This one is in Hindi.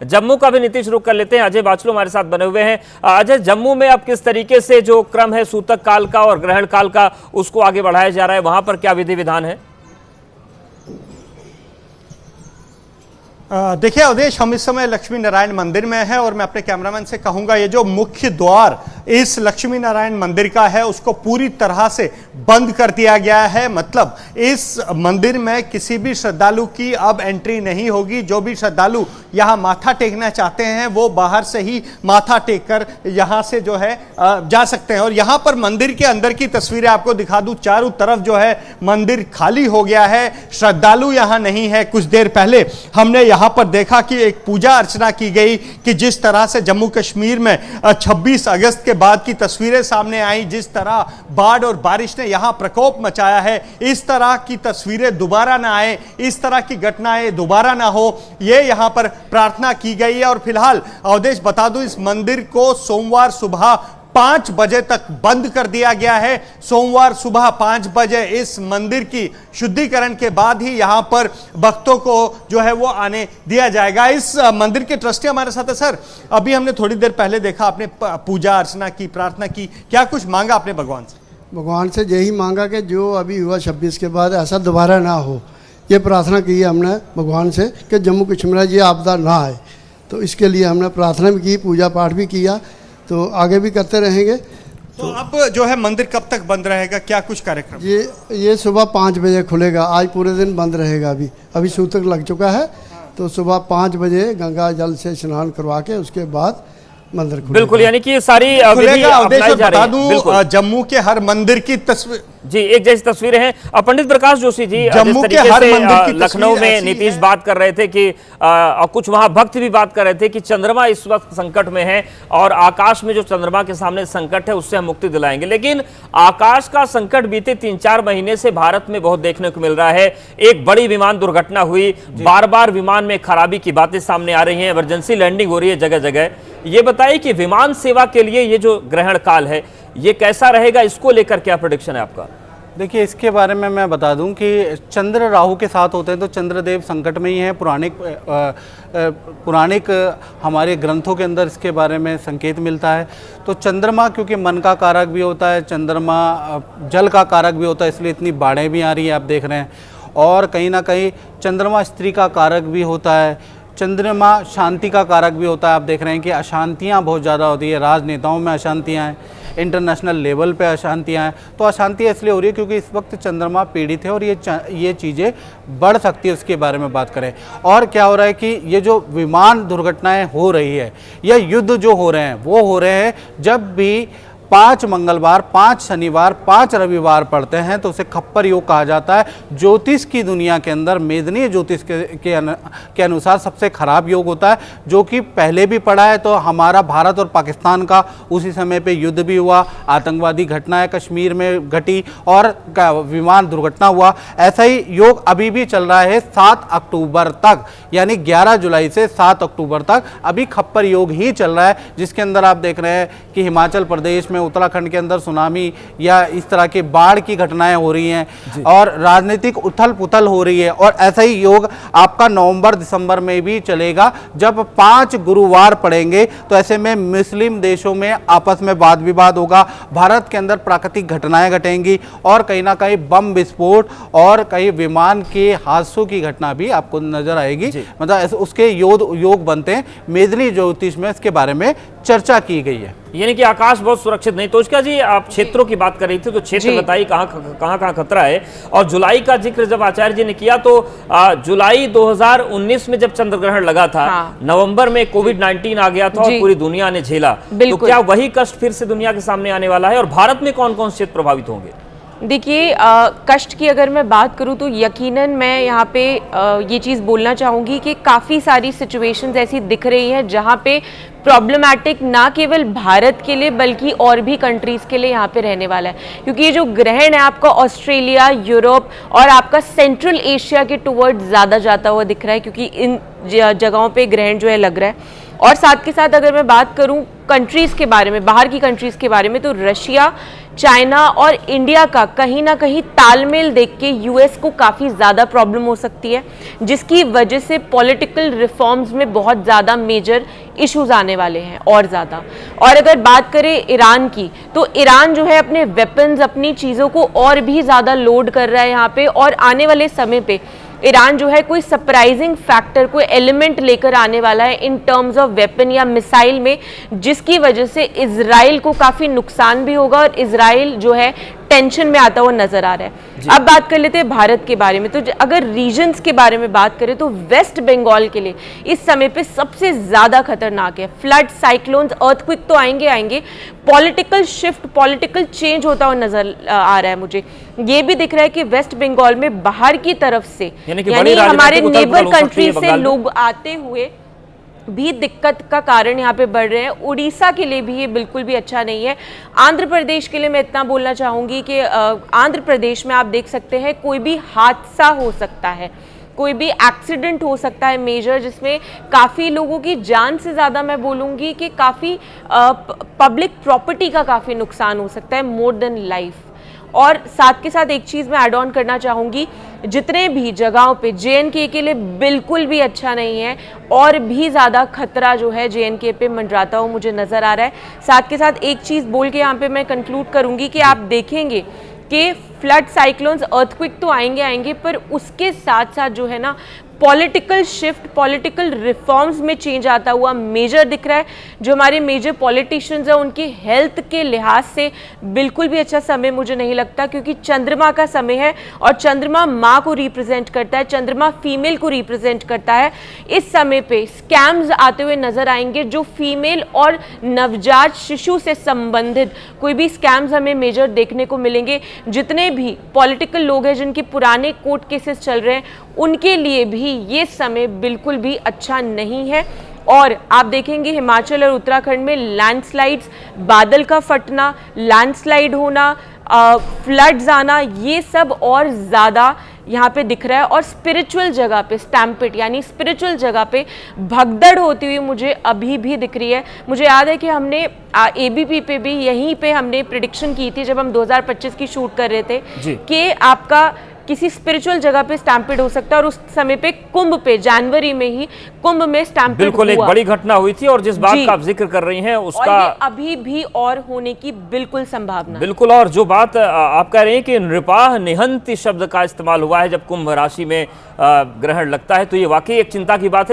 जम्मू का भी नीतीश रुख कर लेते हैं। अजय बाचलू हमारे साथ बने हुए हैं। अजय, जम्मू में अब किस तरीके से जो क्रम है सूतक काल का और ग्रहण काल का उसको आगे बढ़ाया जा रहा है, वहां पर क्या विधि विधान है? देखिए अवधेश, हम इस समय लक्ष्मी नारायण मंदिर में हैं और मैं अपने कैमरामैन से कहूंगा ये जो मुख्य द्वार इस लक्ष्मी नारायण मंदिर का है उसको पूरी तरह से बंद कर दिया गया है। मतलब इस मंदिर में किसी भी श्रद्धालु की अब एंट्री नहीं होगी। जो भी श्रद्धालु यहां माथा टेकना चाहते हैं वो बाहर से ही माथा टेक कर यहां से जो है जा सकते हैं। और यहां पर मंदिर के अंदर की तस्वीरें आपको दिखा दूं। चारों तरफ जो है मंदिर खाली हो गया है, श्रद्धालु यहां नहीं है। कुछ देर पहले हमने यहां पर देखा कि एक पूजा अर्चना की गई कि जिस तरह से जम्मू कश्मीर में 26 अगस्त के बाद की तस्वीरें सामने आई, जिस तरह बाढ़ और बारिश ने यहां प्रकोप मचाया है, इस तरह की तस्वीरें दोबारा ना आए, इस तरह की घटनाएं दोबारा ना हो, ये यहां पर प्रार्थना की गई है। और फिलहाल अवधेश बता दूं, इस मंदिर को सोमवार सुबह 5 बजे तक बंद कर दिया गया है। सोमवार सुबह 5 बजे इस मंदिर की शुद्धिकरण के बाद ही यहां पर भक्तों को जो है वो आने दिया जाएगा। इस मंदिर के ट्रस्टी हमारे साथ है। सर, अभी हमने थोड़ी देर पहले देखा आपने पूजा अर्चना की, प्रार्थना की, क्या कुछ मांगा आपने भगवान से? भगवान से यही मांगा कि जो अभी हुआ 26 के बाद ऐसा दोबारा ना हो। ये प्रार्थना की है हमने भगवान से कि जम्मू कश्मीर में ये आपदा ना आए। तो इसके लिए हमने प्रार्थना भी की, पूजा पाठ भी किया, तो आगे भी करते रहेंगे। तो अब जो है मंदिर कब तक बंद रहेगा, क्या कुछ कार्यक्रम? ये सुबह 5 बजे खुलेगा। आज पूरे दिन बंद रहेगा। अभी सूतक लग चुका है, तो सुबह 5 बजे गंगा जल से स्नान करवा के उसके बाद मंदिर खुलेगा। बिल्कुल, यानी कि सारी बता दूं जम्मू के हर मंदिर की तस्वीर जी एक जैसी तस्वीरें हैं। पंडित प्रकाश जोशी जी, जम्मू के हर मंदिर की लखनऊ में नीतीश बात कर रहे थे कि और कुछ वहां भक्त भी बात कर रहे थे कि चंद्रमा इस वक्त संकट में है और आकाश में जो चंद्रमा के सामने संकट है उससे हम मुक्ति दिलाएंगे। लेकिन आकाश का संकट बीते 3-4 महीने से भारत में बहुत देखने को मिल रहा है। एक बड़ी विमान दुर्घटना हुई, बार बार विमान में खराबी की बातें सामने आ रही हैं, इमरजेंसी लैंडिंग हो रही है जगह जगह। ये बताइए कि विमान सेवा के लिए ये जो ग्रहण काल है ये कैसा रहेगा, इसको लेकर क्या प्रेडिक्शन है आपका? देखिए, इसके बारे में मैं बता दूं कि चंद्र राहु के साथ होते हैं तो चंद्रदेव संकट में ही हैं। पुराणिक हमारे ग्रंथों के अंदर इसके बारे में संकेत मिलता है। तो चंद्रमा क्योंकि मन का कारक भी होता है, चंद्रमा जल का कारक भी होता है, इसलिए इतनी बाढ़ें भी आ रही है, आप देख रहे हैं। और कहीं ना कहीं चंद्रमा स्त्री का कारक भी होता है, चंद्रमा शांति का कारक भी होता है। आप देख रहे हैं कि अशांतियाँ बहुत ज़्यादा होती है, राजनेताओं में अशांतियाँ हैं, इंटरनेशनल लेवल पे अशांतियाँ हैं। तो अशांतियाँ इसलिए हो रही है क्योंकि इस वक्त चंद्रमा पीड़ित है और ये चीज़ें बढ़ सकती है, उसके बारे में बात करें। और क्या हो रहा है कि ये जो विमान दुर्घटनाएं हो रही है या युद्ध जो हो रहे हैं वो हो रहे हैं जब भी 5 मंगलवार, 5 शनिवार, 5 रविवार पड़ते हैं तो उसे खप्पर योग कहा जाता है। ज्योतिष की दुनिया के अंदर मेदनीय ज्योतिष के अनुसार सबसे खराब योग होता है, जो कि पहले भी पड़ा है। तो हमारा भारत और पाकिस्तान का उसी समय पे युद्ध भी हुआ, आतंकवादी घटनाएं कश्मीर में घटी और विमान दुर्घटना हुआ। ऐसा ही योग अभी भी चल रहा है 7 अक्टूबर तक, यानी 11 जुलाई से 7 अक्टूबर तक अभी खप्पर योग ही चल रहा है, जिसके अंदर आप देख रहे हैं कि हिमाचल प्रदेश में, उत्तराखंड के अंदर सुनामी या इस तरह के बाढ़ की घटनाएं हो रही हैं और राजनीतिक उथल पुथल हो रही है। और ऐसा ही योग आपका नवंबर-दिसंबर में भी चलेगा जब 5 गुरुवार पड़ेंगे। तो ऐसे में मुस्लिम देशों में आपस में वाद विवाद होगा, भारत के अंदर प्राकृतिक घटनाएं घटेंगी और कहीं ना कहीं बम विस्फोट और कहीं विमान के हादसों की घटना भी आपको नजर आएगी। मतलब उसके योग बनते हैं। मेदनी ज्योतिष में इसके बारे में चर्चा की गई है, यानी कि आकाश बहुत सुरक्षित नहीं। तोषका जी, आप क्षेत्रों की बात कर रही थी तो क्षेत्र बताइए कहाँ खतरा है। और जुलाई का जिक्र जब आचार्य जी ने किया तो जुलाई 2019 में जब चंद्र ग्रहण लगा था, नवंबर में कोविड-19 आ गया था और पूरी दुनिया ने झेला, तो क्या वही कष्ट फिर से दुनिया के सामने आने वाला है? और भारत में कौन कौन से क्षेत्र प्रभावित होंगे? देखिए, कष्ट की अगर मैं बात करूं तो यकीनन मैं यहाँ पे ये चीज़ बोलना चाहूँगी कि काफ़ी सारी सिचुएशंस ऐसी दिख रही हैं जहाँ पे प्रॉब्लमैटिक ना केवल भारत के लिए बल्कि और भी कंट्रीज़ के लिए यहाँ पे रहने वाला है। क्योंकि ये जो ग्रहण है आपका ऑस्ट्रेलिया, यूरोप और आपका सेंट्रल एशिया के टुवर्ड्स ज़्यादा जाता हुआ दिख रहा है, क्योंकि इन जगहों पे ग्रहण जो है लग रहा है। और साथ के साथ अगर मैं बात करूं कंट्रीज़ के बारे में, बाहर की कंट्रीज़ के बारे में, तो रशिया, चाइना और इंडिया का कहीं ना कहीं तालमेल देख के यूएस को काफ़ी ज़्यादा प्रॉब्लम हो सकती है, जिसकी वजह से पॉलिटिकल रिफॉर्म्स में बहुत ज़्यादा मेजर इश्यूज आने वाले हैं और ज़्यादा। और अगर बात करें ईरान की, तो ईरान जो है अपने वेपन्स, अपनी चीज़ों को और भी ज़्यादा लोड कर रहा है यहाँ पे, और आने वाले समय पे ईरान जो है कोई सरप्राइजिंग फैक्टर, कोई एलिमेंट लेकर आने वाला है इन टर्म्स ऑफ वेपन या मिसाइल में, जिसकी वजह से इजराइल को काफ़ी नुकसान भी होगा और इजराइल जो है टेंशन में आता हुआ नजर आ रहा है। अब बात कर लेते हैं भारत के बारे में। तो अगर रीजन्स के बारे में बात करें तो वेस्ट बंगाल के लिए इस समय पे सबसे ज्यादा खतरनाक है। फ्लड, साइक्लोन्स, अर्थक्वेक तो आएंगे, पॉलिटिकल शिफ्ट, पॉलिटिकल चेंज होता हुआ नजर आ रहा है। मुझे ये भी दिख रहा है कि वेस्ट बंगाल में बाहर की तरफ से, यानी हमारे नेबर कंट्री से लोग आते हुए भी दिक्कत का कारण यहाँ पे बढ़ रहे हैं। उड़ीसा के लिए भी ये बिल्कुल भी अच्छा नहीं है। आंध्र प्रदेश के लिए मैं इतना बोलना चाहूँगी कि आंध्र प्रदेश में आप देख सकते हैं कोई भी हादसा हो सकता है, कोई भी एक्सीडेंट हो सकता है मेजर, जिसमें काफ़ी लोगों की जान से ज़्यादा मैं बोलूँगी कि काफ़ी पब्लिक प्रॉपर्टी का काफ़ी नुकसान हो सकता है, मोर देन लाइफ। और साथ के साथ एक चीज़ मैं ऐड ऑन करना चाहूँगी, जितने भी जगहों पे जेएनके के लिए बिल्कुल भी अच्छा नहीं है, और भी ज़्यादा खतरा जो है जेएनके पे मंडराता हुआ मुझे नज़र आ रहा है। साथ के साथ एक चीज़ बोल के यहाँ पे मैं कंक्लूड करूँगी कि आप देखेंगे कि फ्लड, साइक्लोन्स, अर्थक्वेक तो आएंगे, पर उसके साथ साथ जो है ना पॉलिटिकल शिफ्ट, पॉलिटिकल रिफॉर्म्स में चेंज आता हुआ मेजर दिख रहा है। जो हमारे मेजर पॉलिटिशियंस हैं उनकी हेल्थ के लिहाज से बिल्कुल भी अच्छा समय मुझे नहीं लगता, क्योंकि चंद्रमा का समय है और चंद्रमा माँ को रिप्रेजेंट करता है, चंद्रमा फीमेल को रिप्रेजेंट करता है। इस समय पे स्कैम्स आते हुए नजर आएंगे, जो फीमेल और नवजात शिशु से संबंधित कोई भी स्कैम्स हमें मेजर देखने को मिलेंगे। जितने भी पॉलिटिकल लोग हैं जिनके पुराने कोर्ट केसेस चल रहे हैं, उनके लिए भी ये समय बिल्कुल भी अच्छा नहीं है। और आप देखेंगे हिमाचल और उत्तराखंड में लैंडस्लाइड्स, बादल का फटना, लैंडस्लाइड होना, फ्लड्स आना, ये सब और ज़्यादा यहाँ पे दिख रहा है। और स्पिरिचुअल जगह पे स्टैम्पेड, यानी स्पिरिचुअल जगह पे भगदड़ होती हुई मुझे अभी भी दिख रही है। मुझे याद है कि हमने एबीपी पे भी यहीं पे हमने प्रिडिक्शन की थी जब हम 2025 की शूट कर रहे थे कि आपका किसी स्पिरिचुअल जगह पे स्टैम्पेड हो सकता है, और उस समय पे कुंभ पे जनवरी में ही कुंभ में स्टैम्पेड बिल्कुल एक बड़ी घटना हुई थी, और जिस बात का आप जिक्र कर रही हैं उसका और ये अभी भी और होने की बिल्कुल संभावना बिल्कुल। और जो बात आप कह रहे हैं कि नृपाह निहंति शब्द का इस्तेमाल हुआ है जब कुंभ राशि में ग्रहण लगता है, तो ये वाकई एक चिंता की बात है।